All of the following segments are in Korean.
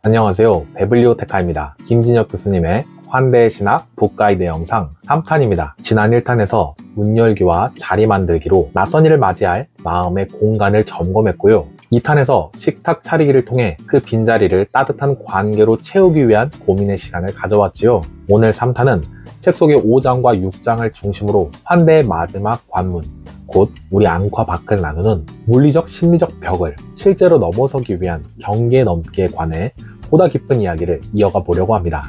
안녕하세요. 베블리오테카입니다. 김진혁 교수님의 환대의 신학 북가이드 영상 3탄입니다. 지난 1탄에서 문 열기와 자리 만들기로 낯선 이를 맞이할 마음의 공간을 점검했고요. 2탄에서 식탁 차리기를 통해 그 빈자리를 따뜻한 관계로 채우기 위한 고민의 시간을 가져왔지요. 오늘 3탄은 책 속의 5장과 6장을 중심으로 환대의 마지막 관문, 곧 우리 안과 밖을 나누는 물리적 심리적 벽을 실제로 넘어서기 위한 경계 넘기에 관해 보다 깊은 이야기를 이어가 보려고 합니다.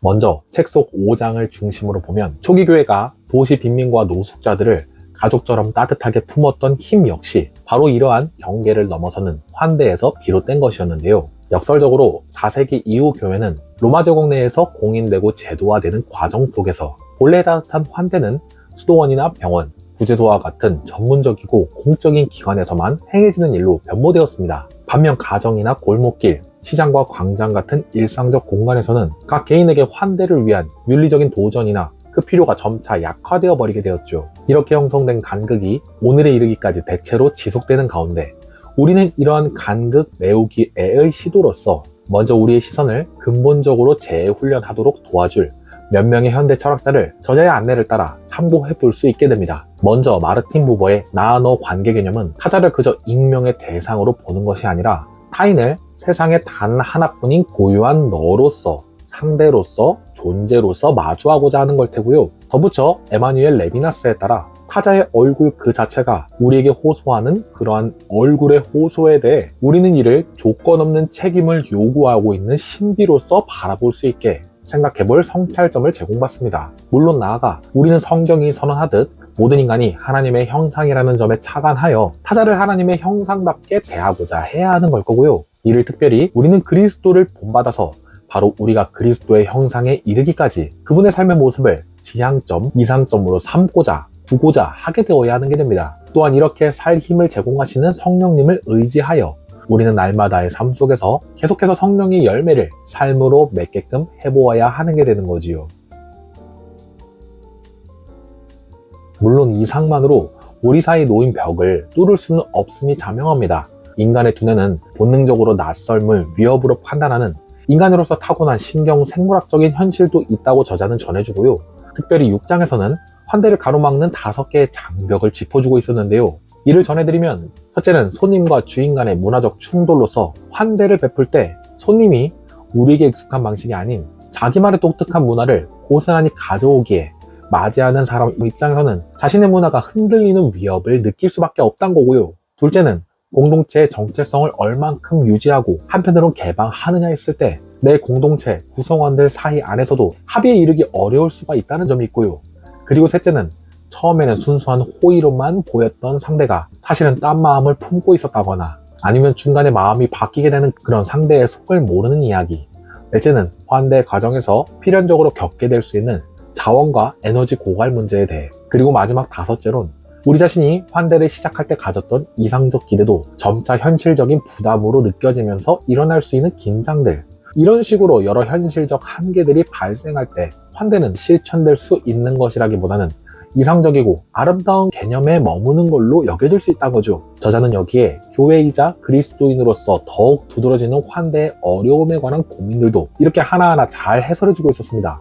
먼저 책 속 5장을 중심으로 보면 초기 교회가 도시 빈민과 노숙자들을 가족처럼 따뜻하게 품었던 힘 역시 바로 이러한 경계를 넘어서는 환대에서 비롯된 것이었는데요. 역설적으로 4세기 이후 교회는 로마 제국 내에서 공인되고 제도화되는 과정 속에서 본래 따뜻한 환대는 수도원이나 병원, 구제소와 같은 전문적이고 공적인 기관에서만 행해지는 일로 변모되었습니다. 반면 가정이나 골목길, 시장과 광장 같은 일상적 공간에서는 각 개인에게 환대를 위한 윤리적인 도전이나 그 필요가 점차 약화되어 버리게 되었죠. 이렇게 형성된 간극이 오늘에 이르기까지 대체로 지속되는 가운데 우리는 이러한 간극 메우기의 시도로서 먼저 우리의 시선을 근본적으로 재훈련하도록 도와줄 몇 명의 현대 철학자를 저자의 안내를 따라 참고해 볼 수 있게 됩니다. 먼저 마르틴 부버의 나/너 관계 개념은 타자를 그저 익명의 대상으로 보는 것이 아니라 타인을 세상에 단 하나뿐인 고유한 너로서, 상대로서, 존재로서 마주하고자 하는 걸 테고요. 덧붙여 에마뉴엘 레비나스에 따라 타자의 얼굴 그 자체가 우리에게 호소하는 그러한 얼굴의 호소에 대해 우리는 이를 조건 없는 책임을 요구하고 있는 신비로서 바라볼 수 있게 생각해볼 성찰점을 제공받습니다. 물론 나아가 우리는 성경이 선언하듯 모든 인간이 하나님의 형상이라는 점에 착안하여 타자를 하나님의 형상답게 대하고자 해야 하는 걸 거고요. 이를 특별히 우리는 그리스도를 본받아서 바로 우리가 그리스도의 형상에 이르기까지 그분의 삶의 모습을 지향점, 이상점으로 삼고자, 두고자 하게 되어야 하는 게 됩니다. 또한 이렇게 살 힘을 제공하시는 성령님을 의지하여 우리는 날마다의 삶 속에서 계속해서 성령의 열매를 삶으로 맺게끔 해보아야 하는 게 되는 거지요. 물론 이상만으로 우리 사이 놓인 벽을 뚫을 수는 없음이 자명합니다. 인간의 두뇌는 본능적으로 낯설물, 위협으로 판단하는 인간으로서 타고난 신경 생물학적인 현실도 있다고 저자는 전해주고요. 특별히 6장에서는 환대를 가로막는 5개의 장벽을 짚어주고 있었는데요. 이를 전해드리면 첫째는 손님과 주인 간의 문화적 충돌로서 환대를 베풀 때 손님이 우리에게 익숙한 방식이 아닌 자기만의 독특한 문화를 고스란히 가져오기에 맞이하는 사람 입장에서는 자신의 문화가 흔들리는 위협을 느낄 수밖에 없다는 거고요. 둘째는 공동체의 정체성을 얼만큼 유지하고 한편으로 개방하느냐 했을 때 내 공동체 구성원들 사이 안에서도 합의에 이르기 어려울 수가 있다는 점이 있고요. 그리고 셋째는 처음에는 순수한 호의로만 보였던 상대가 사실은 딴 마음을 품고 있었다거나 아니면 중간에 마음이 바뀌게 되는 그런 상대의 속을 모르는 이야기. 넷째는 환대 과정에서 필연적으로 겪게 될 수 있는 자원과 에너지 고갈 문제에 대해. 그리고 마지막 5째론 우리 자신이 환대를 시작할 때 가졌던 이상적 기대도 점차 현실적인 부담으로 느껴지면서 일어날 수 있는 긴장들. 이런 식으로 여러 현실적 한계들이 발생할 때 환대는 실천될 수 있는 것이라기보다는 이상적이고 아름다운 개념에 머무는 걸로 여겨질 수 있다는 거죠. 저자는 여기에 교회이자 그리스도인으로서 더욱 두드러지는 환대의 어려움에 관한 고민들도 이렇게 하나하나 잘 해설해주고 있었습니다.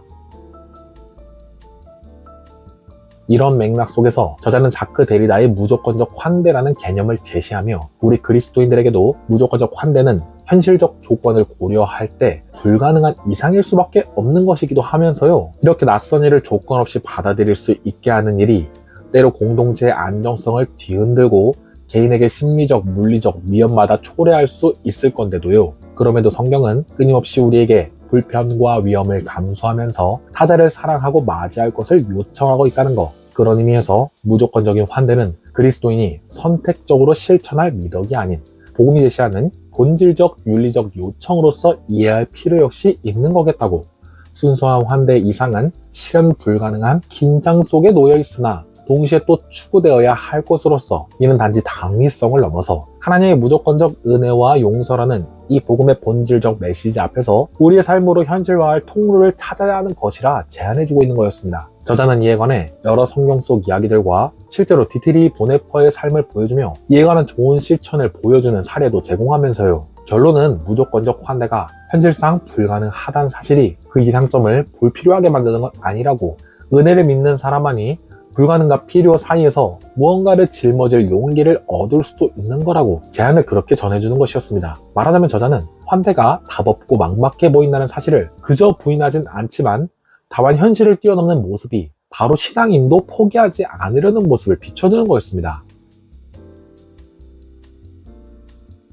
이런 맥락 속에서 저자는 자크 데리다의 무조건적 환대라는 개념을 제시하며 우리 그리스도인들에게도 무조건적 환대는 현실적 조건을 고려할 때 불가능한 이상일 수밖에 없는 것이기도 하면서요. 이렇게 낯선 일을 조건 없이 받아들일 수 있게 하는 일이 때로 공동체의 안정성을 뒤흔들고 개인에게 심리적, 물리적 위험마다 초래할 수 있을 건데도요. 그럼에도 성경은 끊임없이 우리에게 불편과 위험을 감수하면서 타자를 사랑하고 맞이할 것을 요청하고 있다는 것. 그런 의미에서 무조건적인 환대는 그리스도인이 선택적으로 실천할 미덕이 아닌 복음이 제시하는 본질적 윤리적 요청으로서 이해할 필요 역시 있는 거겠다고. 순수한 환대 이상은 실현 불가능한 긴장 속에 놓여 있으나 동시에 또 추구되어야 할 것으로서 이는 단지 당위성을 넘어서 하나님의 무조건적 은혜와 용서라는 이 복음의 본질적 메시지 앞에서 우리의 삶으로 현실화할 통로를 찾아야 하는 것이라 제안해주고 있는 거였습니다. 저자는 이에 관해 여러 성경 속 이야기들과 실제로 디트리 보네퍼의 삶을 보여주며 이에 관한 좋은 실천을 보여주는 사례도 제공하면서요. 결론은 무조건적 환대가 현실상 불가능하다는 사실이 그 이상점을 불필요하게 만드는 건 아니라고, 은혜를 믿는 사람만이 불가능과 필요 사이에서 무언가를 짊어질 용기를 얻을 수도 있는 거라고 제안을 그렇게 전해주는 것이었습니다. 말하자면 저자는 환대가 답없고 막막해 보인다는 사실을 그저 부인하진 않지만, 다만 현실을 뛰어넘는 모습이 바로 신앙인도 포기하지 않으려는 모습을 비춰주는 거였습니다.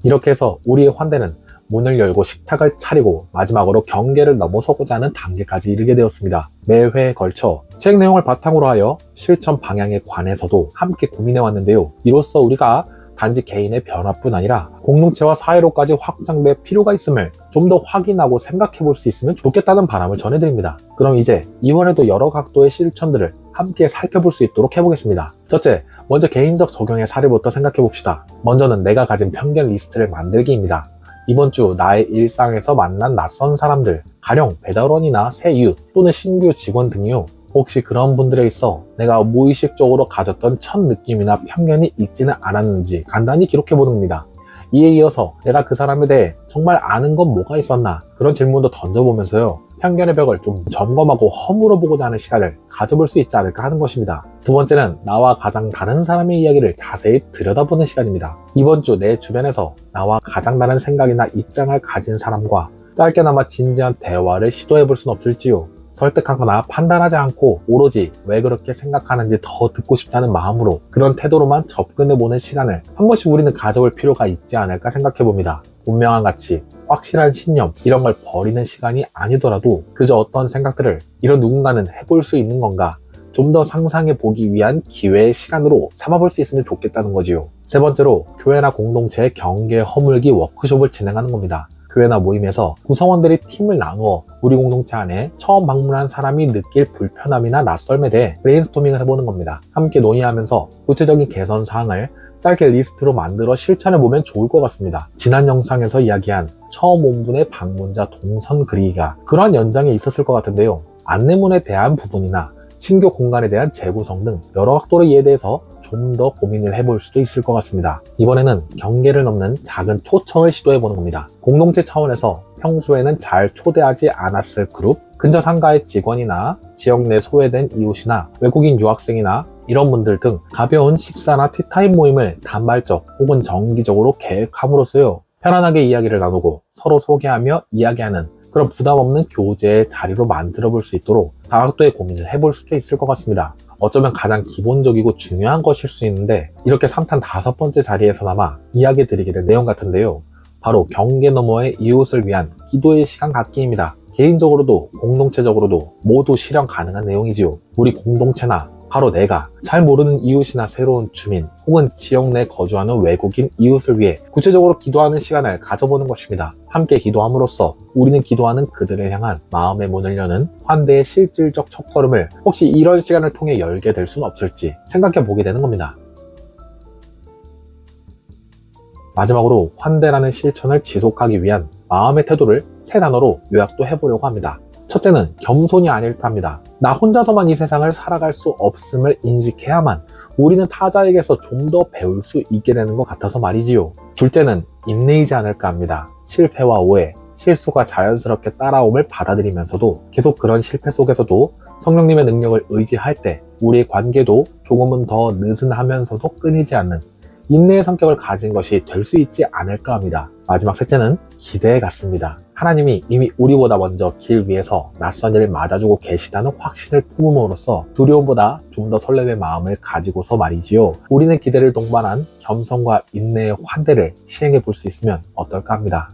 이렇게 해서 우리의 환대는 문을 열고 식탁을 차리고 마지막으로 경계를 넘어서고자 하는 단계까지 이르게 되었습니다. 매 회에 걸쳐 책 내용을 바탕으로 하여 실천 방향에 관해서도 함께 고민해 왔는데요. 이로써 우리가 단지 개인의 변화뿐 아니라 공동체와 사회로까지 확장될 필요가 있음을 좀 더 확인하고 생각해 볼 수 있으면 좋겠다는 바람을 전해드립니다. 그럼 이제 이번에도 여러 각도의 실천들을 함께 살펴볼 수 있도록 해보겠습니다. 첫째, 먼저 개인적 적용의 사례부터 생각해 봅시다. 먼저는 내가 가진 편견 리스트를 만들기입니다. 이번 주 나의 일상에서 만난 낯선 사람들, 가령 배달원이나 새 이웃 또는 신규 직원 등이요. 혹시 그런 분들에 있어 내가 무의식적으로 가졌던 첫 느낌이나 편견이 있지는 않았는지 간단히 기록해보는 겁니다. 이에 이어서 내가 그 사람에 대해 정말 아는 건 뭐가 있었나, 그런 질문도 던져보면서요. 편견의 벽을 좀 점검하고 허물어보고자 하는 시간을 가져볼 수 있지 않을까 하는 것입니다. 두 번째는 나와 가장 다른 사람의 이야기를 자세히 들여다보는 시간입니다. 이번 주 내 주변에서 나와 가장 다른 생각이나 입장을 가진 사람과 짧게나마 진지한 대화를 시도해볼 순 없을지요. 설득하거나 판단하지 않고 오로지 왜 그렇게 생각하는지 더 듣고 싶다는 마음으로 그런 태도로만 접근해보는 시간을 한 번씩 우리는 가져볼 필요가 있지 않을까 생각해봅니다. 분명한 가치, 확실한 신념, 이런 걸 버리는 시간이 아니더라도 그저 어떤 생각들을 이런 누군가는 해볼 수 있는 건가, 좀 더 상상해보기 위한 기회의 시간으로 삼아볼 수 있으면 좋겠다는 거지요. 세 번째로 교회나 공동체의 경계 허물기 워크숍을 진행하는 겁니다. 교회나 모임에서 구성원들이 팀을 나누어 우리 공동체 안에 처음 방문한 사람이 느낄 불편함이나 낯설음에 대해 브레인스토밍을 해보는 겁니다. 함께 논의하면서 구체적인 개선 사항을 짧게 리스트로 만들어 실천해보면 좋을 것 같습니다. 지난 영상에서 이야기한 처음 온 분의 방문자 동선 그리기가 그러한 연장에 있었을 것 같은데요. 안내문에 대한 부분이나 친교 공간에 대한 재구성 등 여러 각도의 이해에 대해서 좀 더 고민을 해볼 수도 있을 것 같습니다. 이번에는 경계를 넘는 작은 초청을 시도해보는 겁니다. 공동체 차원에서 평소에는 잘 초대하지 않았을 그룹, 근처 상가의 직원이나 지역 내 소외된 이웃이나 외국인 유학생이나 이런 분들 등 가벼운 식사나 티타임 모임을 단발적 혹은 정기적으로 계획함으로써요. 편안하게 이야기를 나누고 서로 소개하며 이야기하는 그런 부담 없는 교제의 자리로 만들어 볼 수 있도록 다각도의 고민을 해볼 수도 있을 것 같습니다. 어쩌면 가장 기본적이고 중요한 것일 수 있는데 이렇게 3탄 5번째 자리에서나마 이야기 드리게 된 내용 같은데요. 바로 경계 너머의 이웃을 위한 기도의 시간 갖기입니다. 개인적으로도 공동체적으로도 모두 실현 가능한 내용이지요. 우리 공동체나 바로 내가 잘 모르는 이웃이나 새로운 주민 혹은 지역 내 거주하는 외국인 이웃을 위해 구체적으로 기도하는 시간을 가져보는 것입니다. 함께 기도함으로써 우리는 기도하는 그들을 향한 마음의 문을 여는 환대의 실질적 첫걸음을 혹시 이런 시간을 통해 열게 될 수는 없을지 생각해 보게 되는 겁니다. 마지막으로 환대라는 실천을 지속하기 위한 마음의 태도를 세 단어로 요약도 해보려고 합니다. 첫째는 겸손이 아닐까 합니다. 나 혼자서만 이 세상을 살아갈 수 없음을 인식해야만 우리는 타자에게서 좀 더 배울 수 있게 되는 것 같아서 말이지요. 둘째는 인내이지 않을까 합니다. 실패와 오해, 실수가 자연스럽게 따라옴을 받아들이면서도 계속 그런 실패 속에서도 성령님의 능력을 의지할 때 우리의 관계도 조금은 더 느슨하면서도 끊이지 않는 인내의 성격을 가진 것이 될 수 있지 않을까 합니다. 마지막 셋째는 기대 같습니다. 하나님이 이미 우리보다 먼저 길 위에서 낯선 일을 맞아주고 계시다는 확신을 품음으로써 두려움보다 좀 더 설렘의 마음을 가지고서 말이지요. 우리는 기대를 동반한 겸손과 인내의 환대를 시행해 볼 수 있으면 어떨까 합니다.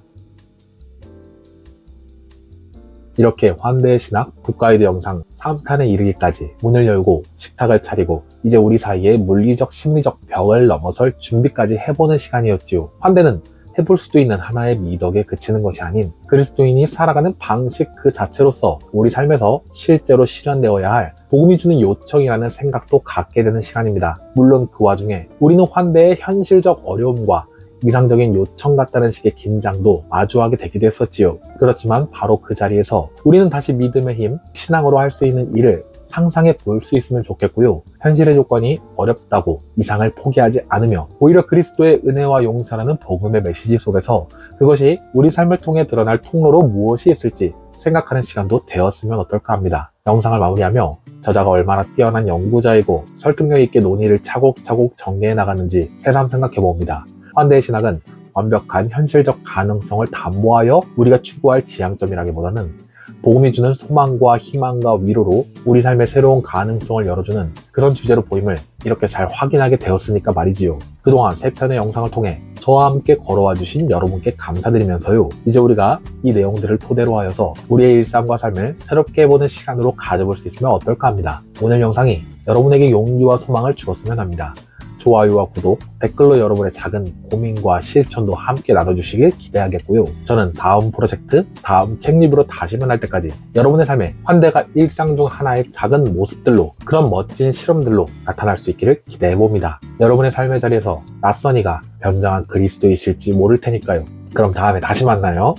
이렇게 환대의 신학 북가이드 영상 3탄에 이르기까지 문을 열고 식탁을 차리고 이제 우리 사이에 물리적 심리적 벽을 넘어설 준비까지 해보는 시간이었지요. 환대는 해볼 수도 있는 하나의 미덕에 그치는 것이 아닌 그리스도인이 살아가는 방식 그 자체로서 우리 삶에서 실제로 실현되어야 할 복음이 주는 요청이라는 생각도 갖게 되는 시간입니다. 물론 그 와중에 우리는 환대의 현실적 어려움과 이상적인 요청 같다는 식의 긴장도 마주하게 되기도 했었지요. 그렇지만 바로 그 자리에서 우리는 다시 믿음의 힘, 신앙으로 할 수 있는 일을 상상해 볼 수 있으면 좋겠고요. 현실의 조건이 어렵다고 이상을 포기하지 않으며 오히려 그리스도의 은혜와 용서라는 복음의 메시지 속에서 그것이 우리 삶을 통해 드러날 통로로 무엇이 있을지 생각하는 시간도 되었으면 어떨까 합니다. 영상을 마무리하며 저자가 얼마나 뛰어난 연구자이고 설득력 있게 논의를 차곡차곡 전개해 나가는지 새삼 생각해 봅니다. 환대의 신학은 완벽한 현실적 가능성을 담보하여 우리가 추구할 지향점이라기보다는 복음이 주는 소망과 희망과 위로로 우리 삶의 새로운 가능성을 열어주는 그런 주제로 보임을 이렇게 잘 확인하게 되었으니까 말이지요. 그동안 3편의 영상을 통해 저와 함께 걸어와 주신 여러분께 감사드리면서요. 이제 우리가 이 내용들을 토대로 하여서 우리의 일상과 삶을 새롭게 해보는 시간으로 가져볼 수 있으면 어떨까 합니다. 오늘 영상이 여러분에게 용기와 소망을 주었으면 합니다. 좋아요와 구독, 댓글로 여러분의 작은 고민과 실천도 함께 나눠주시길 기대하겠고요. 저는 다음 프로젝트, 다음 책 리뷰로 다시 만날 때까지 여러분의 삶에 환대가 일상 중 하나의 작은 모습들로 그런 멋진 실험들로 나타날 수 있기를 기대해봅니다. 여러분의 삶의 자리에서 낯선 이가 변장한 그리스도이실지 모를 테니까요. 그럼 다음에 다시 만나요.